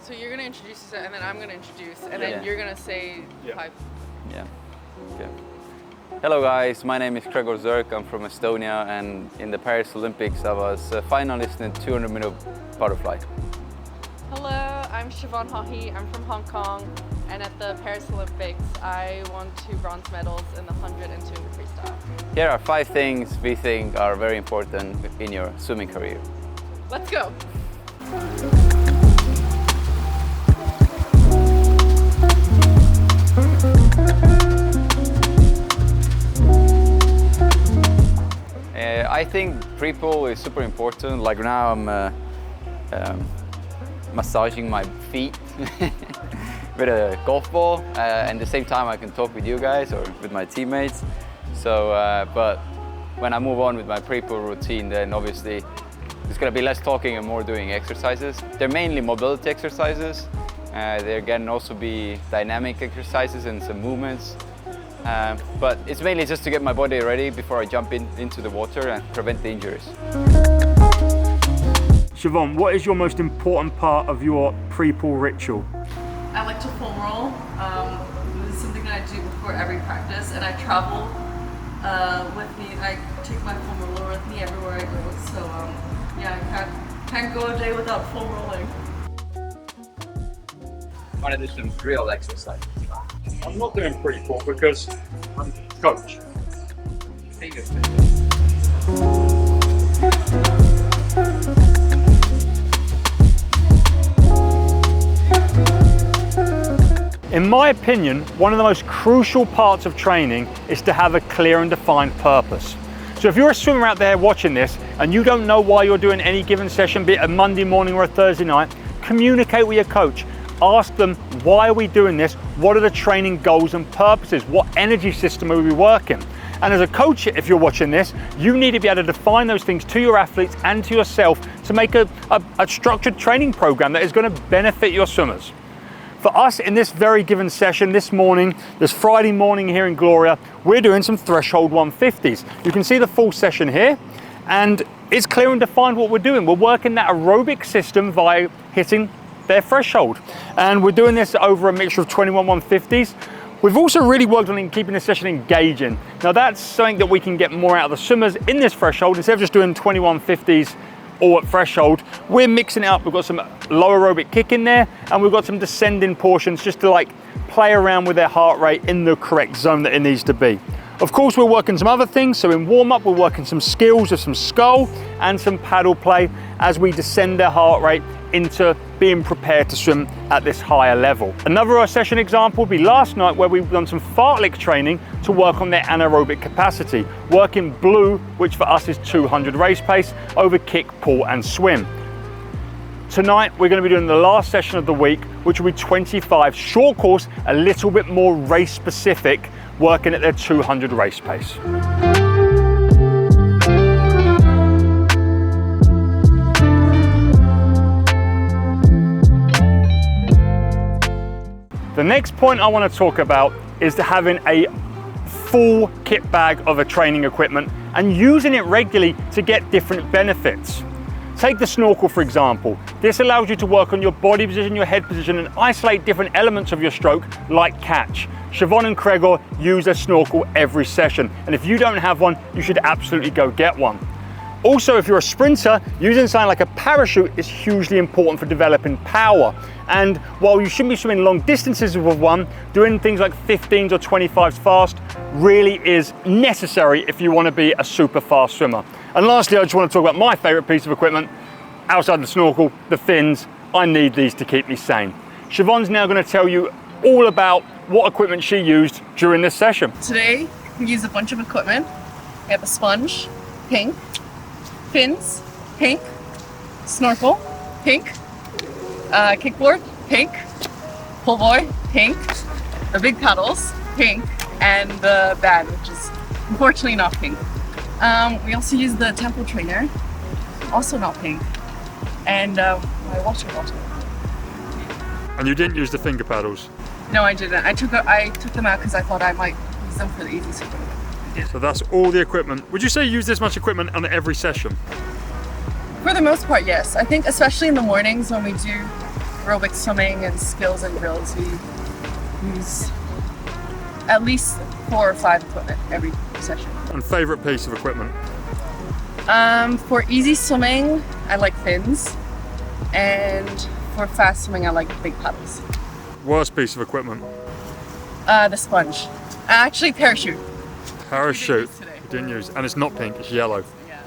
So you're gonna introduce yourself, and then I'm gonna introduce, and then you're gonna say 5. Yeah. Okay. Hello guys, my name is Kregor Zirk. I'm from Estonia, and in the Paris Olympics I was a finalist in 200-meter butterfly. Hello, I'm Siobhan Haughey. I'm from Hong Kong, and at the Paris Olympics I won 2 bronze medals in the 100 and 200 freestyle. Here are 5 things we think are very important in your swimming career. Let's go. I think pre-pool is super important. Like now I'm massaging my feet with a golf ball, and at the same time I can talk with you guys or with my teammates. So, but when I move on with my pre-pool routine, then obviously there's going to be less talking and more doing exercises. They're mainly mobility exercises. There can also be dynamic exercises and some movements. But it's mainly just to get my body ready before I jump into the water and prevent the injuries. Siobhan, what is your most important part of your pre-pool ritual? I like to foam roll. This is something that I do before every practice, and I travel with me. I take my foam roller with me everywhere I go. So yeah, I can't go a day without foam rolling. I want to do some real exercises. I'm not doing pre-pool because I'm coach. In my opinion, one of the most crucial parts of training is to have a clear and defined purpose. So if you're a swimmer out there watching this and you don't know why you're doing any given session, be it a Monday morning or a Thursday night, communicate with your coach. Ask them, why are we doing this? What are the training goals and purposes? What energy system are we working? And as a coach, if you're watching this, you need to be able to define those things to your athletes and to yourself to make a structured training program that is going to benefit your swimmers. For us in this very given session this morning, this Friday morning here in Gloria, we're doing some threshold 150s. You can see the full session here, and it's clear and defined what we're doing. We're working that aerobic system via hitting their threshold. And we're doing this over a mixture of 21 150s. We've also really worked on keeping the session engaging. Now that's something that we can get more out of the swimmers in this threshold. Instead of just doing 21 50s all at threshold, we're mixing it up. We've got some low aerobic kick in there, and we've got some descending portions just to like play around with their heart rate in the correct zone that it needs to be. Of course, we're working some other things. So in warm-up, we're working some skills of some scull and some paddle play as we descend their heart rate into being prepared to swim at this higher level. Another session example would be last night, where we've done some fartlek training to work on their anaerobic capacity, working blue, which for us is 200 race pace, over kick, pull and swim. Tonight, we're going to be doing the last session of the week, which will be 25 short course, a little bit more race specific, working at their 200 race pace. The next point I want to talk about is having a full kit bag of a training equipment and using it regularly to get different benefits. Take the snorkel, for example. This allows you to work on your body position, your head position, and isolate different elements of your stroke, like catch. Siobhan and Kregor use a snorkel every session, and if you don't have one, you should absolutely go get one. Also, if you're a sprinter, using something like a parachute is hugely important for developing power. And while you shouldn't be swimming long distances with one, doing things like 15s or 25s fast really is necessary if you want to be a super fast swimmer. And lastly, I just want to talk about my favorite piece of equipment, outside the snorkel, the fins. I need these to keep me sane. Siobhan's now going to tell you all about what equipment she used during this session. Today, we use a bunch of equipment. We have a sponge, pink, fins, pink, snorkel, pink, kickboard, pink, pull buoy, pink, the big paddles, pink, and the bag, which is unfortunately not pink. We also use the tempo trainer, also not pink, and my water bottle. And you didn't use the finger paddles? No, I didn't. I took them out because I thought I might use them for the easy swim. So that's all the equipment. Would you say you use this much equipment on every session? For the most part, yes. I think especially in the mornings when we do aerobic swimming and skills and drills, we use at least 4 or 5 equipment every session. And favourite piece of equipment? For easy swimming, I like fins, and for fast swimming, I like big paddles. Worst piece of equipment? The sponge. Actually, parachute. Parachute. Today. You didn't use, and it's not pink, it's yellow. Yeah.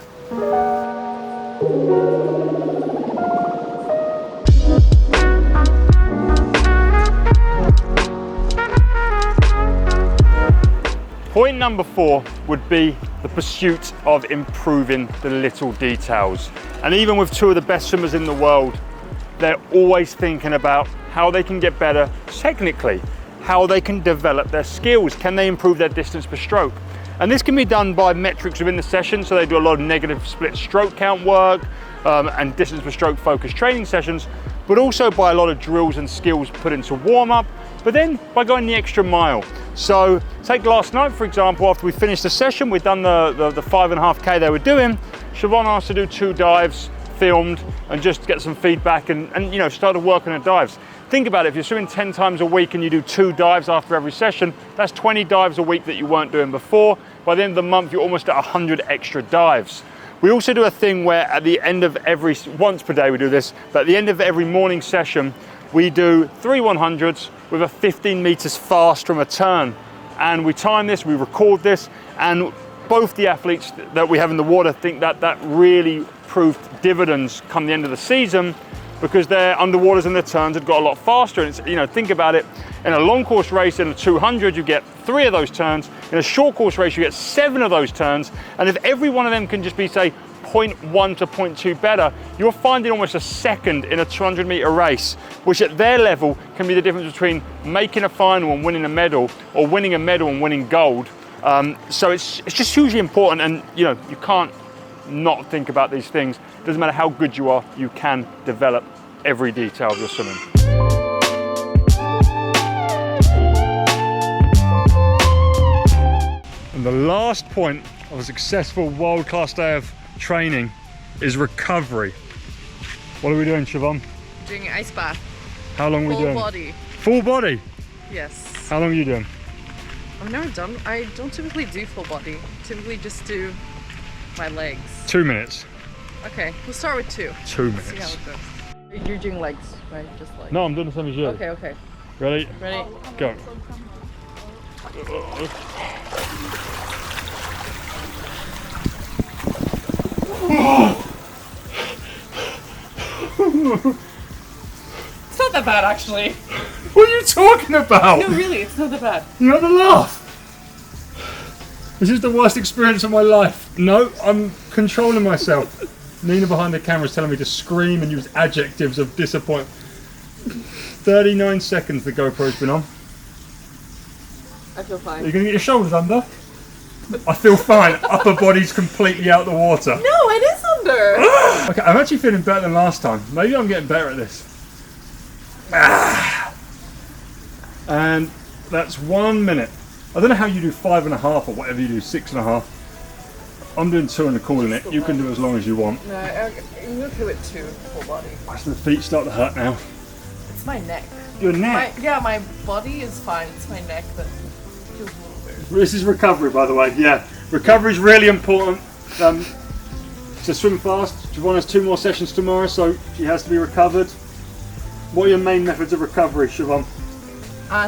Point number 4 would be the pursuit of improving the little details. And even with 2 of the best swimmers in the world, they're always thinking about how they can get better technically, how they can develop their skills, can they improve their distance per stroke. And this can be done by metrics within the session, so they do a lot of negative split stroke count work and distance per stroke focused training sessions, but also by a lot of drills and skills put into warm-up, but then by going the extra mile. So take last night, for example, after we finished the session, we'd done the 5.5K they were doing. Siobhan asked to do 2 dives, filmed, and just get some feedback and you know, start to work on her dives. Think about it, if you're swimming 10 times a week and you do 2 dives after every session, that's 20 dives a week that you weren't doing before. By the end of the month, you're almost at 100 extra dives. We also do a thing where at the end of once per day we do this, but at the end of every morning session, we do 3 100s with a 15 meters fast from a turn. And we time this, we record this, and both the athletes that we have in the water think that that really proved dividends come the end of the season, because their underwaters and their turns had got a lot faster. And it's, you know, think about it, in a long course race in a 200, you get 3 of those turns. In a short course race, you get 7 of those turns. And if every one of them can just be, say, 0.1 to 0.2 better, you're finding almost a second in a 200 meter race, which at their level can be the difference between making a final and winning a medal, or winning a medal and winning gold. So it's just hugely important, and you know, you can't not think about these things. Doesn't matter how good you are, you can develop every detail of your swimming. And the last point of a successful world-class day of training is recovery. What are we doing, Siobhan? Doing ice bath. How long are we doing? Full body. Full body? Yes. How long are you doing? I've never done, I don't typically do full body. Typically just do my legs. 2 minutes. Okay, we'll start with 2. 2 See how minutes. it goes. You're doing legs, right? Just legs. No, I'm doing the same as you. Okay, okay. Ready? Ready? Go. It's not that bad, actually. What are you talking about? No, really, it's not that bad. You have a laugh. This is the worst experience of my life. No, I'm controlling myself. Nina behind the camera is telling me to scream and use adjectives of disappointment. 39 seconds the GoPro's been on. I feel fine. Are you going to get your shoulders under? I feel fine. Upper body's completely out the water. No, it is under. Okay, I'm actually feeling better than last time. Maybe I'm getting better at this. And that's 1 minute. I don't know how you do 5.5 or whatever you do, 6.5. I'm doing 2 and I'm calling it. You can do as long as you want. No, I'm okay with 2 full body. So the feet start to hurt now. It's my neck. Your neck? Yeah, my body is fine. It's my neck that feels a little weird. This is recovery, by the way. Yeah, recovery is really important. To swim fast. Siobhan has 2 more sessions tomorrow, so she has to be recovered. What are your main methods of recovery, Siobhan?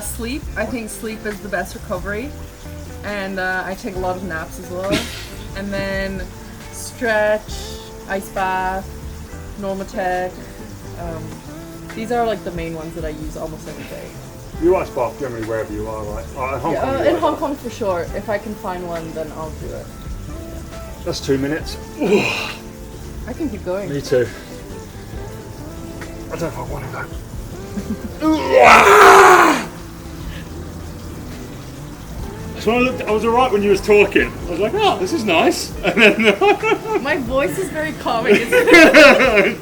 Sleep. I think sleep is the best recovery, and I take a lot of naps as well. And then stretch, ice bath, Normatec. These are like the main ones that I use almost every day. You ice bath generally wherever you are, right? In Hong Kong. In Hong Kong for sure. If I can find one, then I'll do it. That's 2 minutes. I can keep going. Me too. I don't know if I want to go. So when I looked, I was alright when you was talking. I was like, oh, this is nice. And then My voice is very calming, isn't it?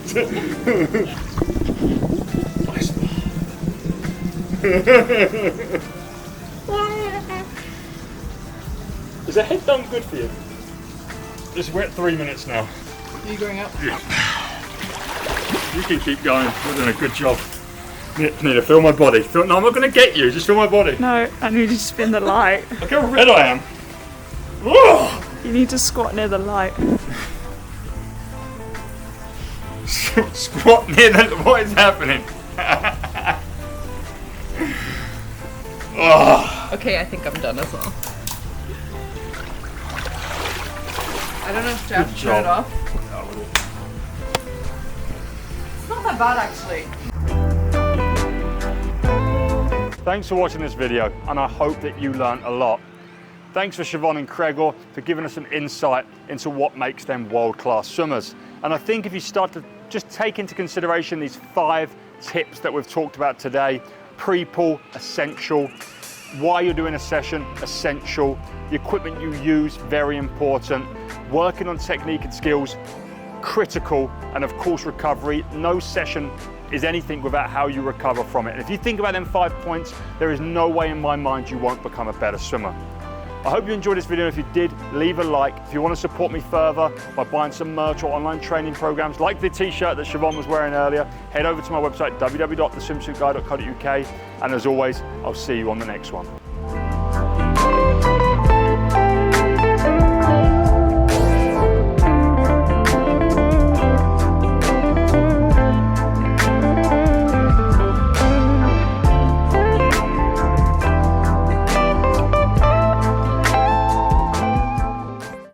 Is the head done good for you? Just we're at 3 minutes now. Are you going up? Yeah. You can keep going. You're doing a good job. Nina, feel my body. No, I'm not going to get you. Just feel my body. No, I need you to spin the light. Look how red I am. Whoa! You need to squat near the light. Squat near the... What is happening? Oh. Okay, I think I'm done as well. I don't know if Jeff Good shut it job. off. It's not that bad actually. Thanks for watching this video, and I hope that you learned a lot. Thanks for Siobhan and Kregor for giving us some insight into what makes them world-class swimmers. And I think if you start to just take into consideration these 5 tips that we've talked about today, pre-pool, essential, why you're doing a session, essential, the equipment you use, very important, working on technique and skills, critical, and of course recovery. No session is anything without how you recover from it. And if you think about them 5 points, there is no way in my mind you won't become a better swimmer. I hope you enjoyed this video. If you did, leave a like. If you want to support me further by buying some merch or online training programs like the t-shirt that Siobhan was wearing earlier, head over to my website www.theswimsuitguy.co.uk, and as always, I'll see you on the next one.